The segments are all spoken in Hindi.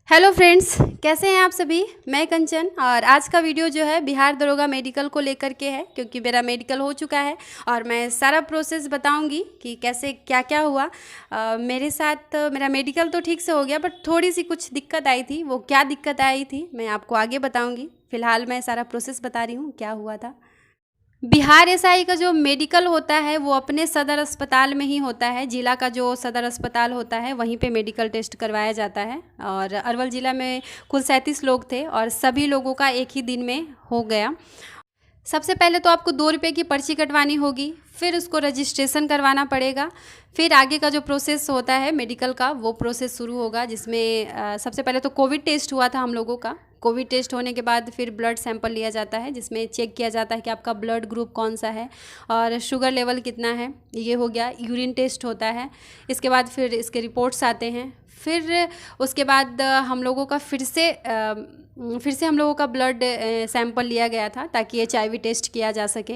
हेलो फ्रेंड्स, कैसे हैं आप सभी। मैं कंचन और आज का वीडियो जो है बिहार दरोगा मेडिकल को लेकर के है, क्योंकि मेरा मेडिकल हो चुका है और मैं सारा प्रोसेस बताऊंगी कि कैसे क्या क्या हुआ। मेरे साथ मेरा मेडिकल तो ठीक से हो गया, बट थोड़ी सी कुछ दिक्कत आई थी। वो क्या दिक्कत आई थी मैं आपको आगे बताऊंगी। फ़िलहाल मैं सारा प्रोसेस बता रही हूँ क्या हुआ था। बिहार एसआई का जो मेडिकल होता है वो अपने सदर अस्पताल में ही होता है। जिला का जो सदर अस्पताल होता है वहीं पे मेडिकल टेस्ट करवाया जाता है। और अरवल ज़िला में कुल 37 लोग थे और सभी लोगों का एक ही दिन में हो गया। सबसे पहले तो आपको 2 रुपये की पर्ची कटवानी होगी, फिर उसको रजिस्ट्रेशन करवाना पड़ेगा। फिर आगे का जो प्रोसेस होता है मेडिकल का वो प्रोसेस शुरू होगा, जिसमें सबसे पहले तो कोविड टेस्ट हुआ था हम लोगों का। कोविड टेस्ट होने के बाद फिर ब्लड सैंपल लिया जाता है, जिसमें चेक किया जाता है कि आपका ब्लड ग्रुप कौन सा है और शुगर लेवल कितना है। ये हो गया। यूरिन टेस्ट होता है। इसके बाद फिर इसके रिपोर्ट्स आते हैं। फिर उसके बाद हम लोगों का फिर से हम लोगों का ब्लड सैंपल लिया गया था ताकि एचआईवी टेस्ट किया जा सके।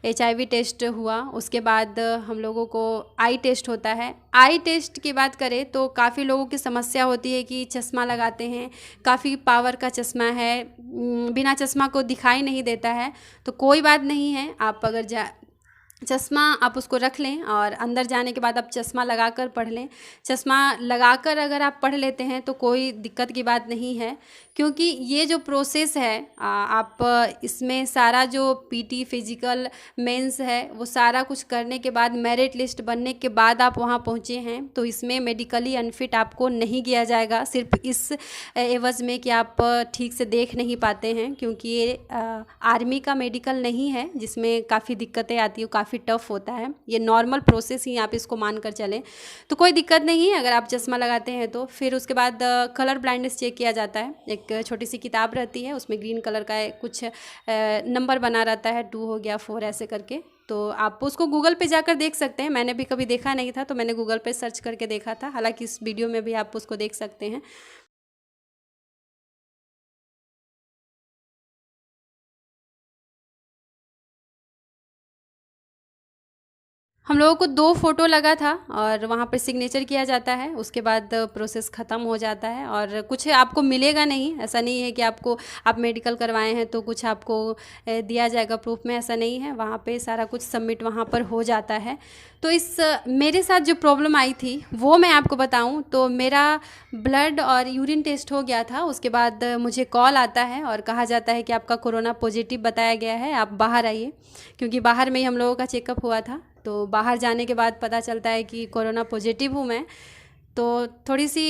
एचआईवी टेस्ट हुआ। उसके बाद हम लोगों को आई टेस्ट होता है। आई टेस्ट की बात करें तो काफ़ी लोगों की समस्या होती है कि चश्मा लगाते हैं, काफ़ी पावर का चश्मा है, बिना चश्मा को दिखाई नहीं देता है। तो कोई बात नहीं है, आप अगर चश्मा आप उसको रख लें और अंदर जाने के बाद आप चश्मा लगाकर पढ़ लें। चश्मा लगाकर अगर आप पढ़ लेते हैं तो कोई दिक्कत की बात नहीं है, क्योंकि ये जो प्रोसेस है आप इसमें सारा जो पीटी फिजिकल मेंस है वो सारा कुछ करने के बाद मेरिट लिस्ट बनने के बाद आप वहाँ पहुँचे हैं, तो इसमें मेडिकली अनफिट आपको नहीं किया जाएगा। सिर्फ इस एवज़ में कि आप ठीक से देख नहीं पाते हैं, क्योंकि ये आर्मी का मेडिकल नहीं है जिसमें काफ़ी दिक्कतें आती हैं, काफ़ी टफ होता है। ये नॉर्मल प्रोसेस ही आप इसको मान कर चलें तो कोई दिक्कत नहीं है अगर आप चश्मा लगाते हैं तो। फिर उसके बाद कलर ब्लाइंडनेस चेक किया जाता है। एक छोटी सी किताब रहती है, उसमें ग्रीन कलर का कुछ नंबर बना रहता है, 2 हो गया 4 ऐसे करके। तो आप उसको गूगल पे जाकर देख सकते हैं। मैंने भी कभी देखा नहीं था तो मैंने गूगल पे सर्च करके देखा था, हालांकि इस वीडियो में भी आप उसको देख सकते हैं। हम लोगों को 2 फ़ोटो लगा था और वहाँ पे सिग्नेचर किया जाता है। उसके बाद प्रोसेस ख़त्म हो जाता है और कुछ आपको मिलेगा नहीं। ऐसा नहीं है कि आप मेडिकल करवाए हैं तो कुछ आपको दिया जाएगा प्रूफ में, ऐसा नहीं है। वहाँ पे सारा कुछ सबमिट वहाँ पर हो जाता है। तो मेरे साथ जो प्रॉब्लम आई थी वो मैं आपको बताऊँ तो मेरा ब्लड और यूरिन टेस्ट हो गया था। उसके बाद मुझे कॉल आता है और कहा जाता है कि आपका कोरोना पॉजिटिव बताया गया है, आप बाहर आइए। क्योंकि बाहर में ही हम लोगों का चेकअप हुआ था, तो बाहर जाने के बाद पता चलता है कि कोरोना पॉजिटिव हूँ मैं। तो थोड़ी सी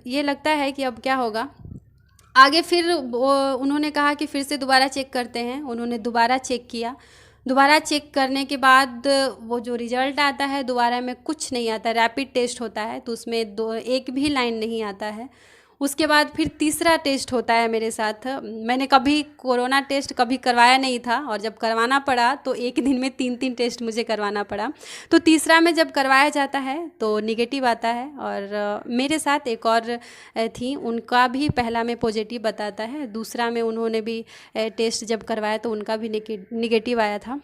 ये लगता है कि अब क्या होगा आगे। फिर वो उन्होंने कहा कि फिर से दोबारा चेक करते हैं। उन्होंने दोबारा चेक किया। दोबारा चेक करने के बाद वो जो रिज़ल्ट आता है दोबारा में कुछ नहीं आता। रैपिड टेस्ट होता है तो उसमें दो एक भी लाइन नहीं आता है। उसके बाद फिर तीसरा टेस्ट होता है मेरे साथ। मैंने कभी कोरोना टेस्ट कभी करवाया नहीं था और जब करवाना पड़ा तो एक दिन में 3-3 टेस्ट मुझे करवाना पड़ा। तो तीसरा में जब करवाया जाता है तो निगेटिव आता है। और मेरे साथ एक और थी, उनका भी पहला में पॉजिटिव बताता है, दूसरा में उन्होंने भी टेस्ट जब करवाया तो उनका भी निगेटिव आया था।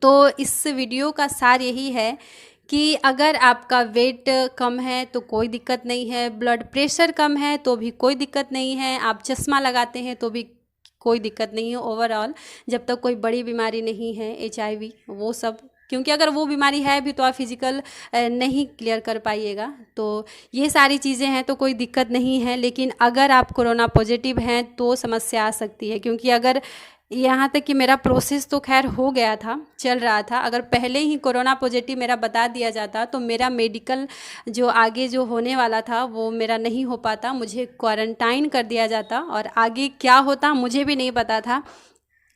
तो इस वीडियो का सार यही है कि अगर आपका वेट कम है तो कोई दिक्कत नहीं है, ब्लड प्रेशर कम है तो भी कोई दिक्कत नहीं है, आप चश्मा लगाते हैं तो भी कोई दिक्कत नहीं है। ओवरऑल जब तक कोई बड़ी बीमारी नहीं है, एचआईवी वो सब, क्योंकि अगर वो बीमारी है भी तो आप फिजिकल नहीं क्लियर कर पाइएगा। तो ये सारी चीज़ें हैं तो कोई दिक्कत नहीं है। लेकिन अगर आप कोरोना पॉजिटिव हैं तो समस्या आ सकती है, क्योंकि अगर यहाँ तक कि मेरा प्रोसेस तो खैर हो गया था, चल रहा था, अगर पहले ही कोरोना पॉजिटिव मेरा बता दिया जाता तो मेरा मेडिकल जो आगे जो होने वाला था वो मेरा नहीं हो पाता, मुझे क्वारंटाइन कर दिया जाता और आगे क्या होता मुझे भी नहीं पता था।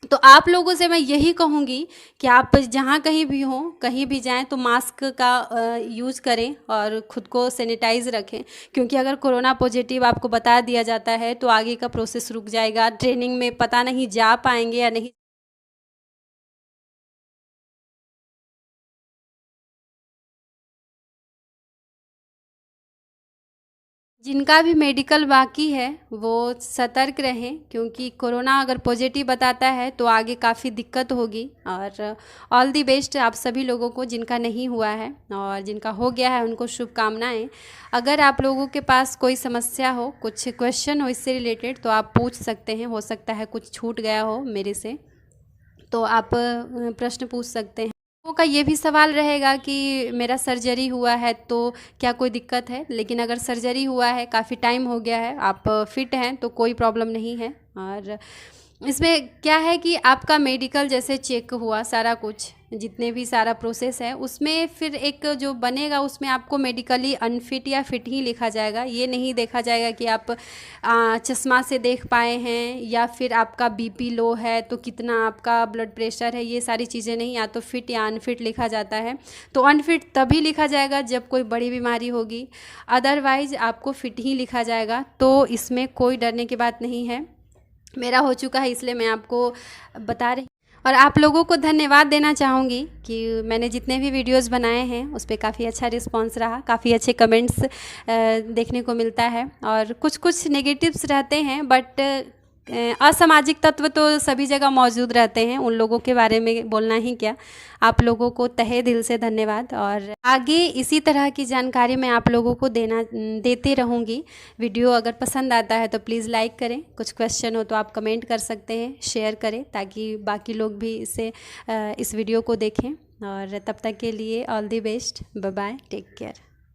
तो आप लोगों से मैं यही कहूँगी कि आप जहाँ कहीं भी हों, कहीं भी जाएं तो मास्क का यूज़ करें और ख़ुद को सैनिटाइज रखें, क्योंकि अगर कोरोना पॉजिटिव आपको बता दिया जाता है तो आगे का प्रोसेस रुक जाएगा। ट्रेनिंग में पता नहीं जा पाएंगे या नहीं। जिनका भी मेडिकल बाकी है वो सतर्क रहें, क्योंकि कोरोना अगर पॉजिटिव बताता है तो आगे काफ़ी दिक्कत होगी। और ऑल दी बेस्ट आप सभी लोगों को जिनका नहीं हुआ है, और जिनका हो गया है उनको शुभकामनाएं। अगर आप लोगों के पास कोई समस्या हो, कुछ क्वेश्चन हो इससे रिलेटेड, तो आप पूछ सकते हैं। हो सकता है कुछ छूट गया हो मेरे से, तो आप प्रश्न पूछ सकते हैं। लोगों का ये भी सवाल रहेगा कि मेरा सर्जरी हुआ है तो क्या कोई दिक्कत है, लेकिन अगर सर्जरी हुआ है, काफ़ी टाइम हो गया है, आप फिट हैं, तो कोई प्रॉब्लम नहीं है। और इसमें क्या है कि आपका मेडिकल जैसे चेक हुआ सारा कुछ, जितने भी सारा प्रोसेस है, उसमें फिर एक जो बनेगा उसमें आपको मेडिकली अनफिट या फिट ही लिखा जाएगा। ये नहीं देखा जाएगा कि आप चश्मा से देख पाए हैं, या फिर आपका बीपी लो है तो कितना आपका ब्लड प्रेशर है, ये सारी चीज़ें नहीं। या तो फिट या अनफिट लिखा जाता है। तो अनफिट तभी लिखा जाएगा जब कोई बड़ी बीमारी होगी, अदरवाइज़ आपको फिट ही लिखा जाएगा। तो इसमें कोई डरने की बात नहीं है। मेरा हो चुका है इसलिए मैं आपको बता रही। और आप लोगों को धन्यवाद देना चाहूँगी कि मैंने जितने भी वीडियोस बनाए हैं उस पर काफ़ी अच्छा रिस्पांस रहा, काफ़ी अच्छे कमेंट्स देखने को मिलता है। और कुछ कुछ नेगेटिव्स रहते हैं, बट असामाजिक तत्व तो सभी जगह मौजूद रहते हैं, उन लोगों के बारे में बोलना ही क्या। आप लोगों को तहे दिल से धन्यवाद, और आगे इसी तरह की जानकारी मैं आप लोगों को देती रहूँगी। वीडियो अगर पसंद आता है तो प्लीज़ लाइक करें, कुछ क्वेश्चन हो तो आप कमेंट कर सकते हैं, शेयर करें ताकि बाकी लोग भी इस वीडियो को देखें। और तब तक के लिए all the best, bye bye, take care.